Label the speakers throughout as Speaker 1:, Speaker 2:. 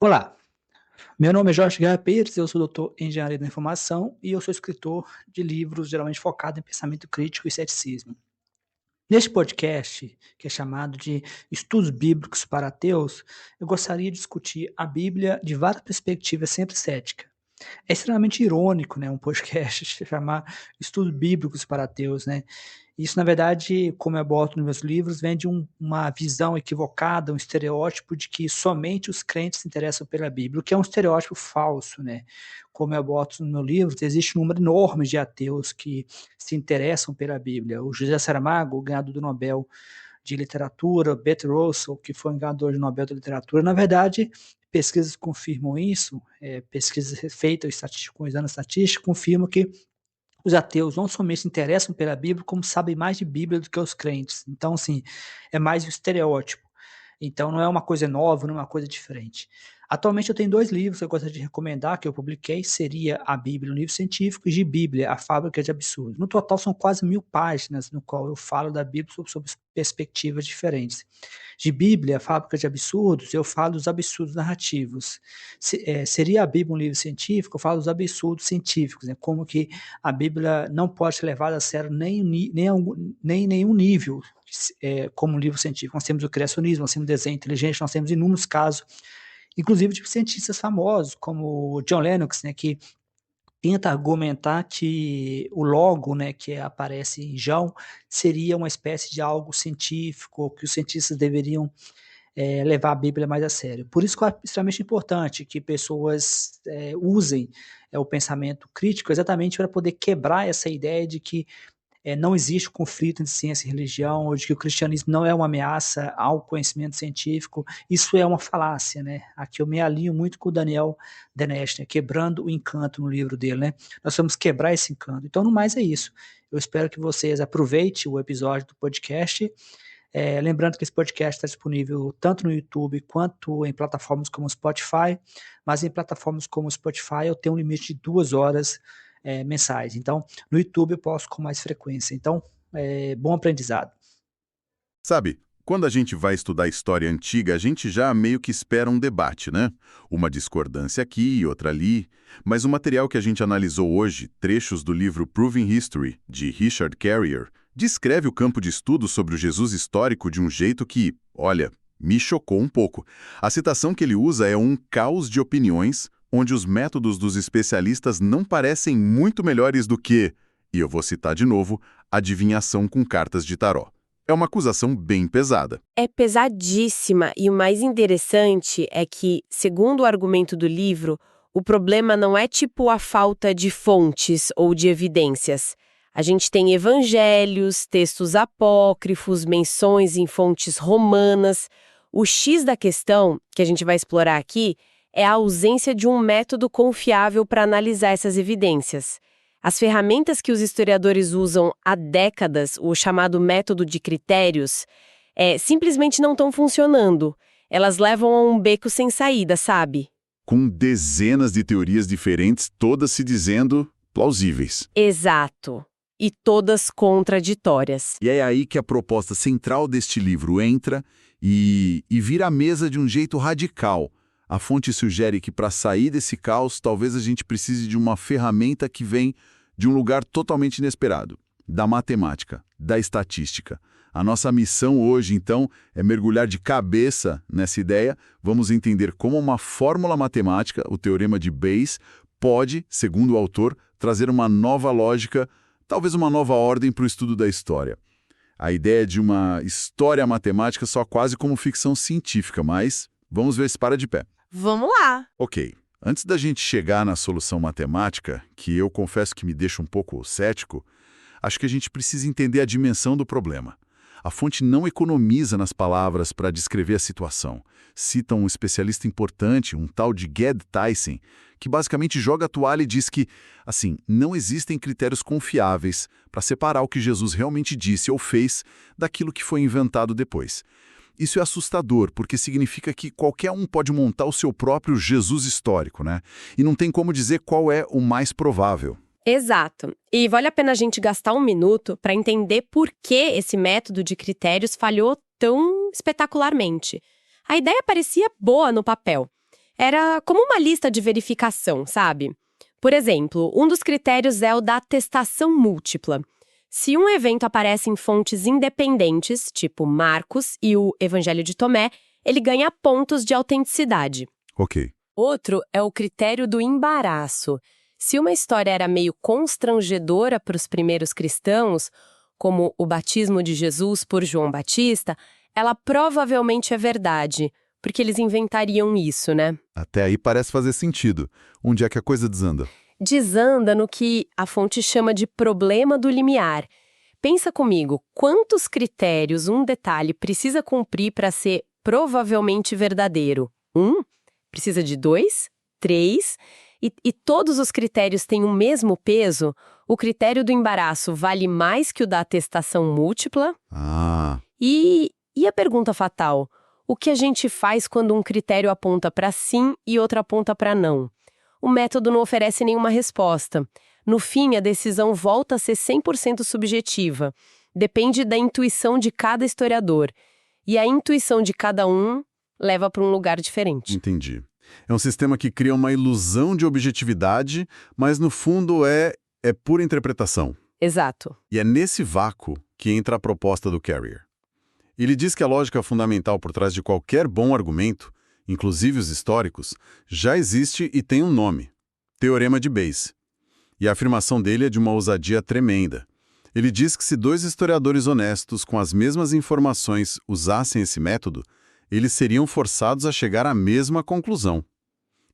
Speaker 1: Olá, meu nome é Jorge Guerra Pires, eu sou doutor em Engenharia da Informação e eu sou escritor de livros geralmente focado em pensamento crítico e ceticismo. Neste podcast, que é chamado de Estudos Bíblicos para Ateus, eu gostaria de discutir a Bíblia de várias perspectivas sempre cética. É extremamente irônico, né, um podcast se chamar Estudos Bíblicos para Ateus, né? Isso, na verdade, como eu abordo nos meus livros, vem de uma visão equivocada, um estereótipo de que somente os crentes se interessam pela Bíblia, o que é um estereótipo falso, né? Como eu abordo nos meus livros, existe um número enorme de ateus que se interessam pela Bíblia. O José Saramago, o ganhador do Nobel de Literatura, Bertrand Russell, que foi um ganhador de Nobel de Literatura, na verdade, pesquisas confirmam isso, pesquisas feitas com exame estatístico confirmam que os ateus não somente se interessam pela Bíblia, como sabem mais de Bíblia do que os crentes. Então, assim, é mais um estereótipo. Então, não é uma coisa nova, não é uma coisa diferente. Atualmente eu tenho 2 livros que eu gostaria de recomendar, que eu publiquei, seria a Bíblia, um livro científico, e de Bíblia, a Fábrica de Absurdos. No total são quase 1000 páginas, no qual eu falo da Bíblia sob perspectivas diferentes. De Bíblia, a Fábrica de Absurdos, eu falo dos absurdos narrativos. Seria a Bíblia um livro científico? Eu falo dos absurdos científicos, né? Como que a Bíblia não pode ser levada a sério nem em nenhum nível, como um livro científico. Nós temos o criacionismo, nós temos o desenho inteligente, nós temos inúmeros casos, inclusive de cientistas famosos, como o John Lennox, né, que tenta argumentar que o logo, né, que aparece em João, seria uma espécie de algo científico, que os cientistas deveriam levar a Bíblia mais a sério. Por isso que é extremamente importante que pessoas usem o pensamento crítico exatamente para poder quebrar essa ideia de que não existe conflito entre ciência e religião, ou de que o cristianismo não é uma ameaça ao conhecimento científico. Isso é uma falácia, né? Aqui eu me alinho muito com o Daniel Denesch, né? Quebrando o encanto no livro dele, né? Nós vamos quebrar esse encanto. Então, no mais é isso. Eu espero que vocês aproveitem o episódio do podcast. Lembrando que esse podcast está disponível tanto no YouTube quanto em plataformas como o Spotify, mas em plataformas como o Spotify eu tenho um limite de 2 horas mensais. Então, no YouTube eu posto com mais frequência. Então, bom aprendizado.
Speaker 2: Sabe, quando a gente vai estudar história antiga, a gente já meio que espera um debate, né? Uma discordância aqui e outra ali. Mas o material que a gente analisou hoje, trechos do livro Proving History, de Richard Carrier, descreve o campo de estudo sobre o Jesus histórico de um jeito que, olha, me chocou um pouco. A citação que ele usa é um caos de opiniões, onde os métodos dos especialistas não parecem muito melhores do que, e eu vou citar de novo, adivinhação com cartas de taró. É uma acusação bem pesada.
Speaker 3: É pesadíssima e o mais interessante é que, segundo o argumento do livro, o problema não é tipo a falta de fontes ou de evidências. A gente tem evangelhos, textos apócrifos, menções em fontes romanas. O X da questão, que a gente vai explorar aqui, é a ausência de um método confiável para analisar essas evidências. As ferramentas que os historiadores usam há décadas, o chamado método de critérios, simplesmente não estão funcionando. Elas levam a um beco sem saída, sabe?
Speaker 2: Com dezenas de teorias diferentes, todas se dizendo plausíveis.
Speaker 3: Exato. E todas contraditórias.
Speaker 2: E é aí que a proposta central deste livro entra e vira a mesa de um jeito radical. A fonte sugere que para sair desse caos, talvez a gente precise de uma ferramenta que vem de um lugar totalmente inesperado, da matemática, da estatística. A nossa missão hoje, então, é mergulhar de cabeça nessa ideia. Vamos entender como uma fórmula matemática, o teorema de Bayes, pode, segundo o autor, trazer uma nova lógica, talvez uma nova ordem para o estudo da história. A ideia de uma história matemática só quase como ficção científica, mas vamos ver se para de pé.
Speaker 3: Vamos lá!
Speaker 2: Ok, antes da gente chegar na solução matemática, que eu confesso que me deixa um pouco cético, acho que a gente precisa entender a dimensão do problema. A fonte não economiza nas palavras para descrever a situação. Cita um especialista importante, um tal de Gerd Tyson, que basicamente joga a toalha e diz que, assim, não existem critérios confiáveis para separar o que Jesus realmente disse ou fez daquilo que foi inventado depois. Isso é assustador, porque significa que qualquer um pode montar o seu próprio Jesus histórico, né? E não tem como dizer qual é o mais provável.
Speaker 3: Exato. E vale a pena a gente gastar um minuto para entender por que esse método de critérios falhou tão espetacularmente. A ideia parecia boa no papel. Era como uma lista de verificação, sabe? Por exemplo, um dos critérios é o da atestação múltipla. Se um evento aparece em fontes independentes, tipo Marcos e o Evangelho de Tomé, ele ganha pontos de autenticidade.
Speaker 2: Ok.
Speaker 3: Outro é o critério do embaraço. Se uma história era meio constrangedora para os primeiros cristãos, como o batismo de Jesus por João Batista, ela provavelmente é verdade, porque eles inventariam isso, né?
Speaker 2: Até aí parece fazer sentido. Onde é que a coisa desanda?
Speaker 3: Desanda no que a fonte chama de problema do limiar. Pensa comigo, quantos critérios um detalhe precisa cumprir para ser provavelmente verdadeiro? 1? Precisa de 2? 3? E todos os critérios têm o mesmo peso? O critério do embaraço vale mais que o da atestação múltipla? E a pergunta fatal? O que a gente faz quando um critério aponta para sim e outro aponta para não? O método não oferece nenhuma resposta. No fim, a decisão volta a ser 100% subjetiva. Depende da intuição de cada historiador. E a intuição de cada um leva para um lugar diferente.
Speaker 2: Entendi. É um sistema que cria uma ilusão de objetividade, mas no fundo é pura interpretação.
Speaker 3: Exato.
Speaker 2: E é nesse vácuo que entra a proposta do Carrier. Ele diz que a lógica fundamental por trás de qualquer bom argumento, inclusive os históricos, já existe e tem um nome: Teorema de Bayes. E a afirmação dele é de uma ousadia tremenda. Ele diz que se dois historiadores honestos com as mesmas informações usassem esse método, eles seriam forçados a chegar à mesma conclusão.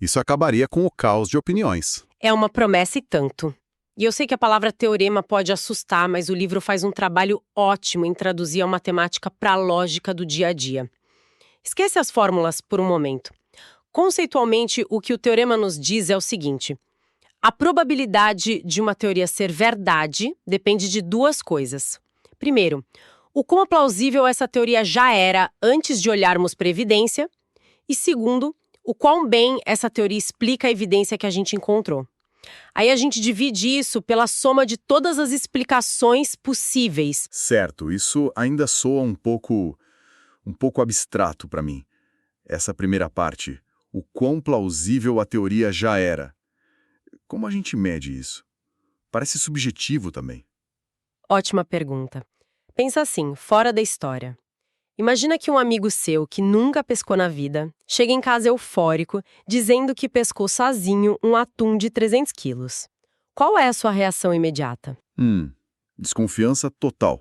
Speaker 2: Isso acabaria com o caos de opiniões.
Speaker 3: É uma promessa e tanto. E eu sei que a palavra teorema pode assustar, mas o livro faz um trabalho ótimo em traduzir a matemática para a lógica do dia a dia. Esquece as fórmulas por um momento. Conceitualmente, o que o teorema nos diz é o seguinte: a probabilidade de uma teoria ser verdade depende de duas coisas. Primeiro, o quão plausível essa teoria já era antes de olharmos para a evidência. E segundo, o quão bem essa teoria explica a evidência que a gente encontrou. Aí a gente divide isso pela soma de todas as explicações possíveis.
Speaker 2: Certo, isso ainda soa um pouco abstrato para mim. Essa primeira parte, o quão plausível a teoria já era. Como a gente mede isso? Parece subjetivo também.
Speaker 3: Ótima pergunta. Pensa assim, fora da história. Imagina que um amigo seu, que nunca pescou na vida, chega em casa eufórico, dizendo que pescou sozinho um atum de 300 quilos. Qual é a sua reação imediata?
Speaker 2: Desconfiança total.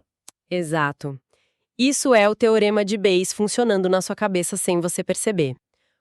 Speaker 3: Exato. Isso é o teorema de Bayes funcionando na sua cabeça sem você perceber.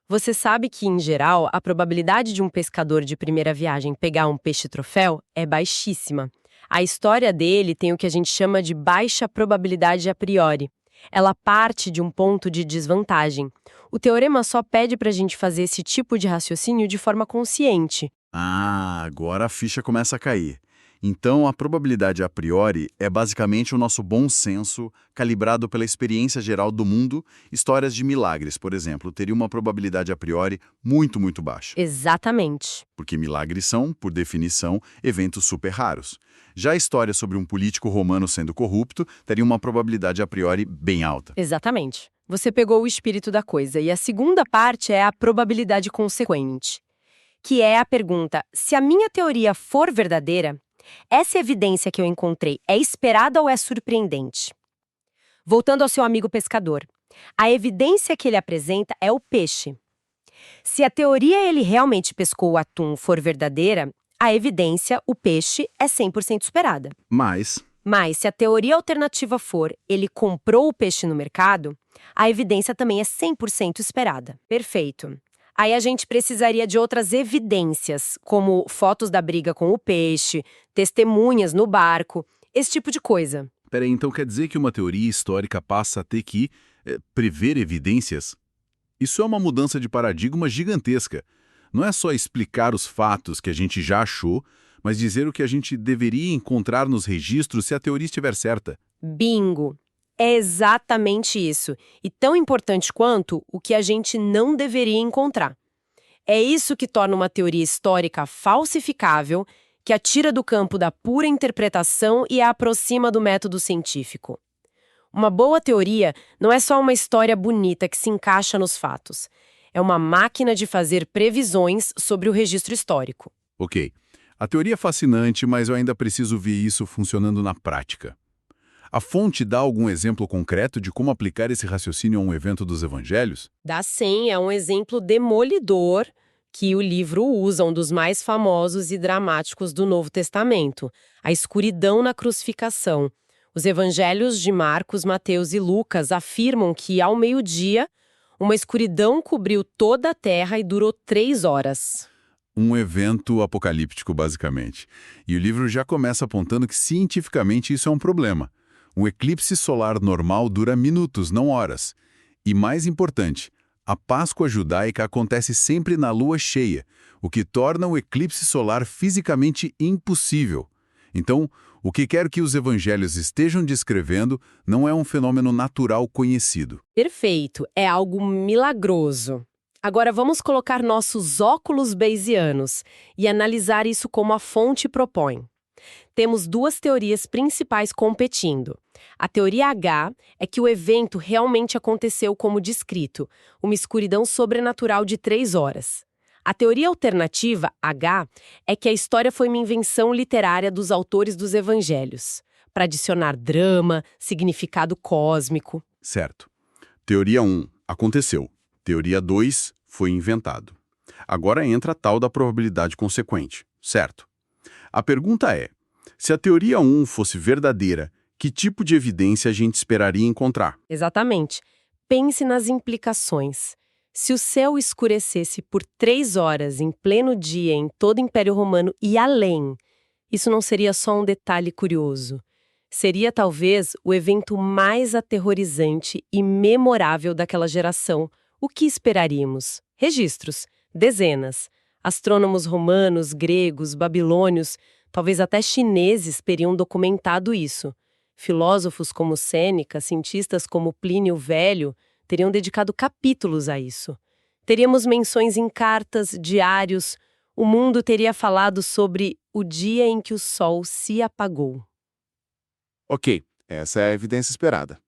Speaker 3: Você sabe que, em geral, a probabilidade de um pescador de primeira viagem pegar um peixe-troféu é baixíssima. A história dele tem o que a gente chama de baixa probabilidade a priori. Ela parte de um ponto de desvantagem. O teorema só pede para a gente fazer esse tipo de raciocínio de forma consciente.
Speaker 2: Agora a ficha começa a cair. Então, a probabilidade a priori é basicamente o nosso bom senso calibrado pela experiência geral do mundo. Histórias de milagres, por exemplo, teriam uma probabilidade a priori muito, muito baixa.
Speaker 3: Exatamente.
Speaker 2: Porque milagres são, por definição, eventos super raros. Já a história sobre um político romano sendo corrupto teria uma probabilidade a priori bem alta.
Speaker 3: Exatamente. Você pegou o espírito da coisa. E a segunda parte é a probabilidade consequente, que é a pergunta: se a minha teoria for verdadeira, essa evidência que eu encontrei é esperada ou é surpreendente? Voltando ao seu amigo pescador, a evidência que ele apresenta é o peixe. Se a teoria ele realmente pescou o atum for verdadeira, a evidência, o peixe, é 100% esperada.
Speaker 2: Mas,
Speaker 3: se a teoria alternativa for ele comprou o peixe no mercado, a evidência também é 100% esperada. Perfeito. Aí a gente precisaria de outras evidências, como fotos da briga com o peixe, testemunhas no barco, esse tipo de coisa.
Speaker 2: Peraí, então quer dizer que uma teoria histórica passa a ter que prever evidências? Isso é uma mudança de paradigma gigantesca. Não é só explicar os fatos que a gente já achou, mas dizer o que a gente deveria encontrar nos registros se a teoria estiver certa.
Speaker 3: Bingo! É exatamente isso. E tão importante quanto o que a gente não deveria encontrar. É isso que torna uma teoria histórica falsificável, que a tira do campo da pura interpretação e a aproxima do método científico. Uma boa teoria não é só uma história bonita que se encaixa nos fatos. É uma máquina de fazer previsões sobre o registro histórico.
Speaker 2: Ok. A teoria é fascinante, mas eu ainda preciso ver isso funcionando na prática. A fonte dá algum exemplo concreto de como aplicar esse raciocínio a um evento dos evangelhos?
Speaker 3: Dá sim, é um exemplo demolidor que o livro usa, um dos mais famosos e dramáticos do Novo Testamento, a escuridão na crucificação. Os evangelhos de Marcos, Mateus e Lucas afirmam que, ao meio-dia, uma escuridão cobriu toda a terra e durou 3 horas.
Speaker 2: Um evento apocalíptico, basicamente. E o livro já começa apontando que cientificamente isso é um problema. Um eclipse solar normal dura minutos, não horas. E mais importante, a Páscoa judaica acontece sempre na lua cheia, o que torna o eclipse solar fisicamente impossível. Então, o que quer que os evangelhos estejam descrevendo não é um fenômeno natural conhecido.
Speaker 3: Perfeito, é algo milagroso. Agora vamos colocar nossos óculos bayesianos e analisar isso como a fonte propõe. Temos 2 teorias principais competindo. A teoria H é que o evento realmente aconteceu como descrito, uma escuridão sobrenatural de 3 horas. A teoria alternativa, H, é que a história foi uma invenção literária dos autores dos evangelhos, para adicionar drama, significado cósmico.
Speaker 2: Certo. Teoria 1, aconteceu. Teoria 2, foi inventado. Agora entra a tal da probabilidade consequente, certo? A pergunta é, se a teoria 1 fosse verdadeira, que tipo de evidência a gente esperaria encontrar?
Speaker 3: Exatamente. Pense nas implicações. Se o céu escurecesse por 3 horas em pleno dia em todo o Império Romano e além, isso não seria só um detalhe curioso. Seria talvez o evento mais aterrorizante e memorável daquela geração. O que esperaríamos? Registros, dezenas. Astrônomos romanos, gregos, babilônios, talvez até chineses teriam documentado isso. Filósofos como Sêneca, cientistas como Plínio o Velho, teriam dedicado capítulos a isso. Teríamos menções em cartas, diários. O mundo teria falado sobre o dia em que o sol se apagou.
Speaker 4: Ok, essa é a evidência esperada.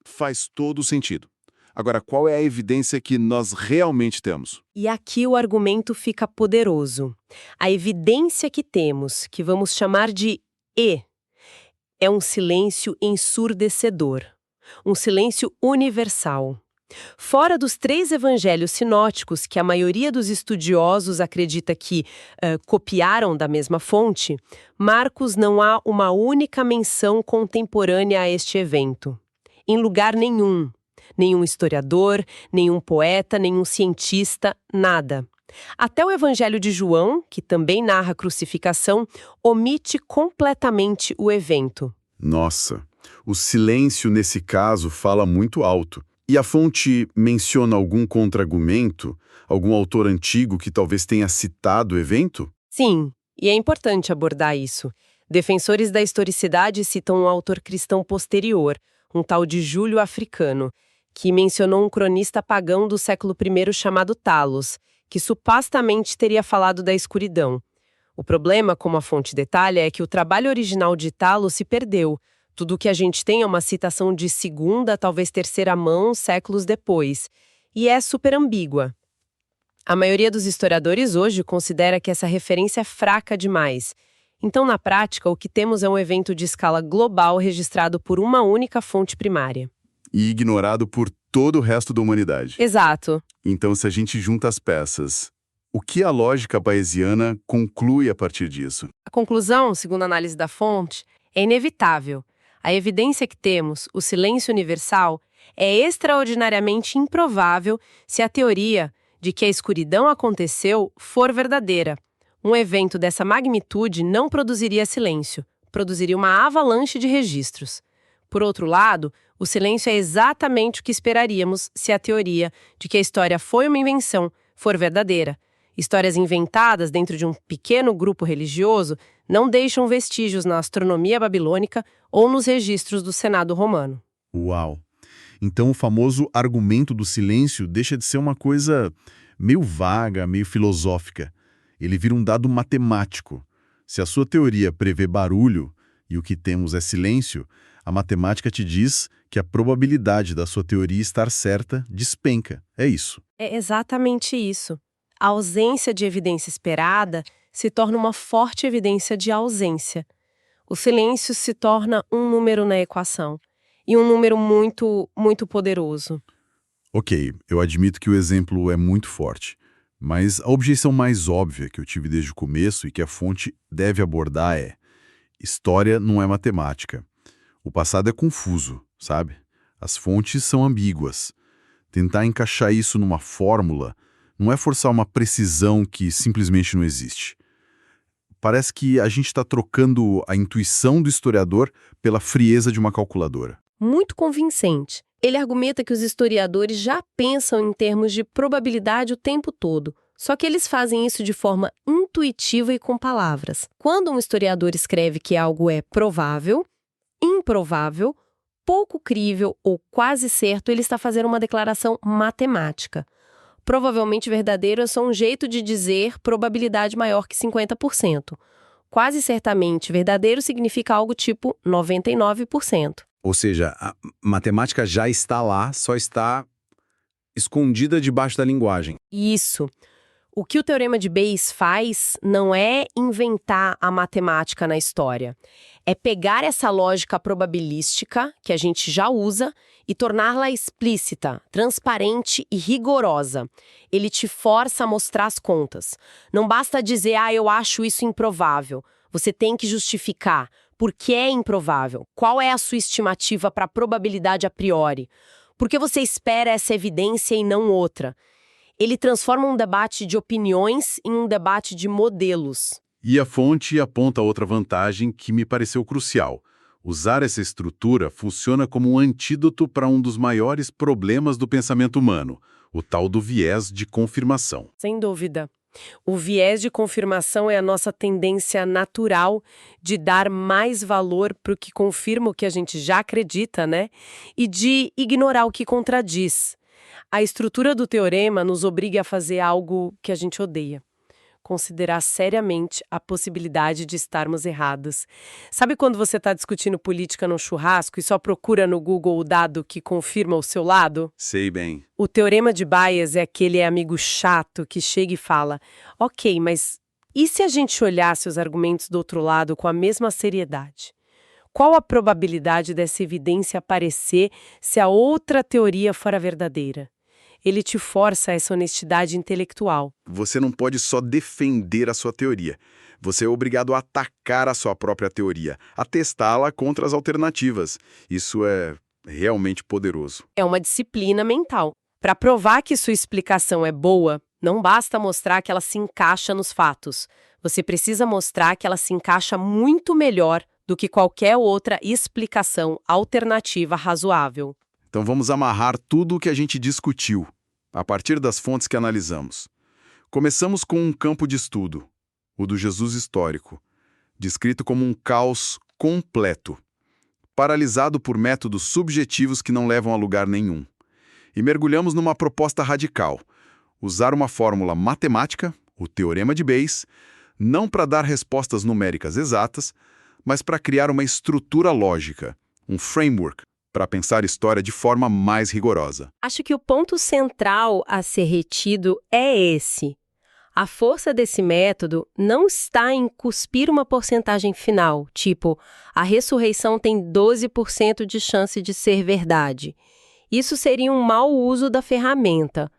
Speaker 4: Faz todo sentido. Agora, qual é a evidência que nós realmente temos?
Speaker 3: E aqui o argumento fica poderoso. A evidência que temos, que vamos chamar de E, é um silêncio ensurdecedor. Um silêncio universal. Fora dos 3 evangelhos sinóticos que a maioria dos estudiosos acredita que copiaram da mesma fonte, Marcos não há uma única menção contemporânea a este evento. Em lugar nenhum. Nenhum historiador, nenhum poeta, nenhum cientista, nada. Até o Evangelho de João, que também narra a crucificação, omite completamente o evento.
Speaker 2: Nossa, o silêncio nesse caso fala muito alto. E a fonte menciona algum contra-argumento? Algum autor antigo que talvez tenha citado o evento?
Speaker 3: Sim, e é importante abordar isso. Defensores da historicidade citam um autor cristão posterior, um tal de Júlio Africano, que mencionou um cronista pagão do século I chamado Talos, que supostamente teria falado da escuridão. O problema, como a fonte detalha, é que o trabalho original de Talos se perdeu. Tudo o que a gente tem é uma citação de segunda, talvez terceira mão, séculos depois. E é super ambígua. A maioria dos historiadores hoje considera que essa referência é fraca demais. Então, na prática, o que temos é um evento de escala global registrado por uma única fonte primária.
Speaker 2: E ignorado por todo o resto da humanidade.
Speaker 3: Exato.
Speaker 2: Então, se a gente junta as peças, o que a lógica bayesiana conclui a partir disso?
Speaker 3: A conclusão, segundo a análise da fonte, é inevitável. A evidência que temos, o silêncio universal, é extraordinariamente improvável se a teoria de que a escuridão aconteceu for verdadeira. Um evento dessa magnitude não produziria silêncio, produziria uma avalanche de registros. Por outro lado, o silêncio é exatamente o que esperaríamos se a teoria de que a história foi uma invenção for verdadeira. Histórias inventadas dentro de um pequeno grupo religioso não deixam vestígios na astronomia babilônica ou nos registros do Senado romano.
Speaker 2: Uau! Então o famoso argumento do silêncio deixa de ser uma coisa meio vaga, meio filosófica. Ele vira um dado matemático. Se a sua teoria prevê barulho e o que temos é silêncio, a matemática te diz que a probabilidade da sua teoria estar certa despenca. É isso.
Speaker 3: É exatamente isso. A ausência de evidência esperada se torna uma forte evidência de ausência. O silêncio se torna um número na equação. E um número muito, muito poderoso.
Speaker 2: Ok, eu admito que o exemplo é muito forte, mas a objeção mais óbvia que eu tive desde o começo e que a fonte deve abordar é: história não é matemática. O passado é confuso, sabe? As fontes são ambíguas. Tentar encaixar isso numa fórmula não é forçar uma precisão que simplesmente não existe. Parece que a gente está trocando a intuição do historiador pela frieza de uma calculadora.
Speaker 3: Muito convincente. Ele argumenta que os historiadores já pensam em termos de probabilidade o tempo todo, só que eles fazem isso de forma intuitiva e com palavras. Quando um historiador escreve que algo é provável, improvável, pouco crível ou quase certo, ele está fazendo uma declaração matemática. Provavelmente verdadeiro é só um jeito de dizer probabilidade maior que 50%. Quase certamente verdadeiro significa algo tipo 99%.
Speaker 5: Ou seja, a matemática já está lá, só está escondida debaixo da linguagem.
Speaker 3: Isso. O que o Teorema de Bayes faz não é inventar a matemática na história. É pegar essa lógica probabilística, que a gente já usa, e torná-la explícita, transparente e rigorosa. Ele te força a mostrar as contas. Não basta dizer, eu acho isso improvável. Você tem que justificar. Por que é improvável? Qual é a sua estimativa para a probabilidade a priori? Por que você espera essa evidência e não outra? Ele transforma um debate de opiniões em um debate de modelos.
Speaker 2: E a fonte aponta outra vantagem que me pareceu crucial. Usar essa estrutura funciona como um antídoto para um dos maiores problemas do pensamento humano, o tal do viés de confirmação.
Speaker 3: Sem dúvida. O viés de confirmação é a nossa tendência natural de dar mais valor para o que confirma o que a gente já acredita, né? E de ignorar o que contradiz. A estrutura do teorema nos obriga a fazer algo que a gente odeia. Considerar seriamente a possibilidade de estarmos errados. Sabe quando você está discutindo política num churrasco e só procura no Google o dado que confirma o seu lado?
Speaker 2: Sei bem.
Speaker 3: O Teorema de Bayes é aquele amigo chato que chega e fala: ok, mas e se a gente olhasse os argumentos do outro lado com a mesma seriedade? Qual a probabilidade dessa evidência aparecer se a outra teoria for a verdadeira? Ele te força a essa honestidade intelectual.
Speaker 2: Você não pode só defender a sua teoria. Você é obrigado a atacar a sua própria teoria, a testá-la contra as alternativas. Isso é realmente poderoso.
Speaker 3: É uma disciplina mental. Para provar que sua explicação é boa, não basta mostrar que ela se encaixa nos fatos. Você precisa mostrar que ela se encaixa muito melhor do que qualquer outra explicação alternativa razoável.
Speaker 2: Então vamos amarrar tudo o que a gente discutiu, a partir das fontes que analisamos. Começamos com um campo de estudo, o do Jesus histórico, descrito como um caos completo, paralisado por métodos subjetivos que não levam a lugar nenhum. E mergulhamos numa proposta radical, usar uma fórmula matemática, o Teorema de Bayes, não para dar respostas numéricas exatas, mas para criar uma estrutura lógica, um framework, para pensar história de forma mais rigorosa.
Speaker 3: Acho que o ponto central a ser retido é esse. A força desse método não está em cuspir uma porcentagem final, tipo, a ressurreição tem 12% de chance de ser verdade. Isso seria um mau uso da ferramenta.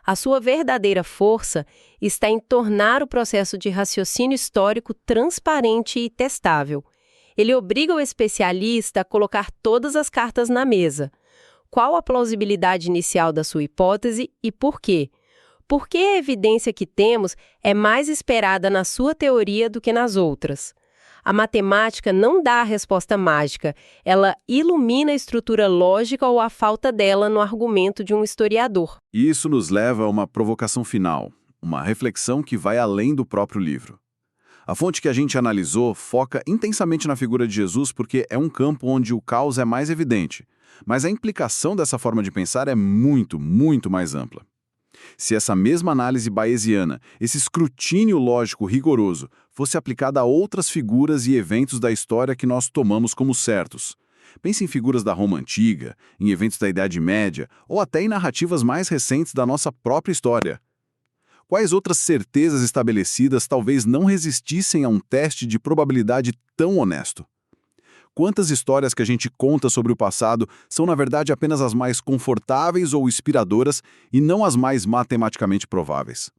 Speaker 3: A sua verdadeira força está em tornar o processo de raciocínio histórico transparente e testável. Ele obriga o especialista a colocar todas as cartas na mesa. Qual a plausibilidade inicial da sua hipótese e por quê? Porque a evidência que temos é mais esperada na sua teoria do que nas outras. A matemática não dá a resposta mágica, ela ilumina a estrutura lógica ou a falta dela no argumento de um historiador.
Speaker 2: E isso nos leva a uma provocação final, uma reflexão que vai além do próprio livro. A fonte que a gente analisou foca intensamente na figura de Jesus porque é um campo onde o caos é mais evidente, mas a implicação dessa forma de pensar é muito, muito mais ampla. Se essa mesma análise bayesiana, esse escrutínio lógico rigoroso, fosse aplicada a outras figuras e eventos da história que nós tomamos como certos, Pense em figuras da Roma Antiga, em eventos da Idade Média ou até em narrativas mais recentes da nossa própria história. Quais outras certezas estabelecidas talvez não resistissem a um teste de probabilidade tão honesto? Quantas histórias que a gente conta sobre o passado são, na verdade, apenas as mais confortáveis ou inspiradoras e não as mais matematicamente prováveis?